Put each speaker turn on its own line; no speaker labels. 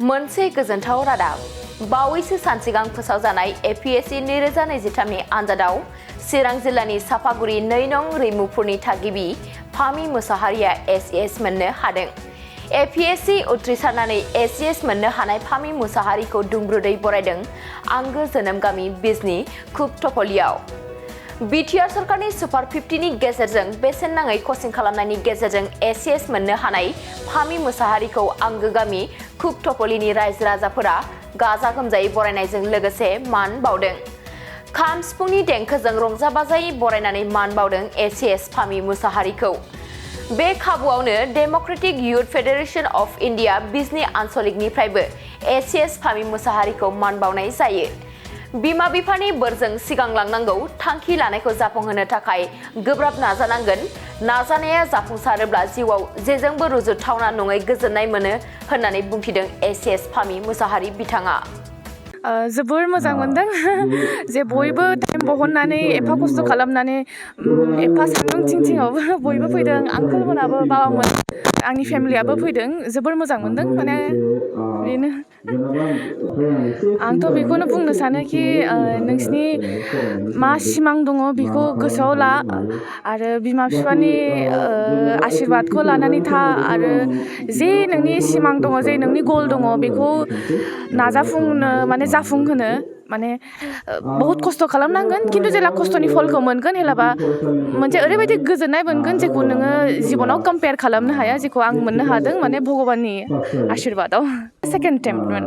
मोनसे गोजोनथाव रादाब बावैसो सान सिगां फोसावजानाय एपीएससी 2023 नि आनजादाव चिरां जिल्लानि सापागुरि 2 नं रैमुपुरनि थागिबि फामि मुसाहारिया एसएस मोननो हादों। एपीएससी उथ्रिसारनानै एसएस मोननो हानाय फामि मुसाहारिखौ दुंब्रुदै बरायदों आंगो जोनोम गामि बिजनी पतटपलआव। बीटीआर सरकारनि सुपार 50 नि गेजेरजों बेसेन नाङै कचिं खालामनायनि गेजेरजों एसएस मोननो हानाय फामि मुसाहारिखौ आंगो गामि पतटपलनि रायजो राजाफोरा गाजा गोमजायै बरायनायजों लोगोसे मान बावदों। खाम सिफुंनि देंखोजों रंजा बाजायै बरायनानै मान बावदों एसएस फामि मुसाहारिखौ। बे खाबुआवनो democratic youth federation of India Bijni आनसलिकनिफ्रायबो एसएस फामि मुसाहारिखौ मान बावनाय जायो। बिमा बिफानि बोरजों सिगांलांनांगौ, थांखि लानायखौ जाफुंहोनो थाखाय गोब्राब नाजानांगोन। नाजानाया जाफुंसारोब्ला जिउआव जेजोंबो रुजुथावना नङै गोजोननाय मोनो होननानै बुंथिदों एसएस फामि मुसाहारि बिथाङा।
जोबोर मोजां मोनदों जे बयबो टाइम बहननानै एफा खस्थ' खालामनानै एफा सान्दुं थिंथिंआवबो बयबो फैदों। आंकोलमोनाबो बाबामोन आंनि फेमिलियाबो फैदों। जोबोर मोजां मोनदों। माने बेनो आंथ' बेखौनो बुंनो सानोखि नोंसिनि मा सिमां दङ बेखौ गोसोआव ला आरो बिमा बिफानि आशीर्वादखौ लानानै था आरो जे नोंनि सिमां दङ, जे नोंनि गल दङ बेखौ नाजाफुंनो माने जाफुंहोनो माने बहुत खस्थ' खालामनांगोन। खिन्थु जेला खस्थ'नि फलखौ मोनगोन हेलाबा मोनसे ओरैबायदि गोजोननाय मोनगोन जेखौ नोङो जिबनाव कम्पेयार खालामनो हाया, जेखौ आं मोननो हादों माने भगबाननि आशीर्वादाव। सेकेन्ड एटेम्प्टमोन।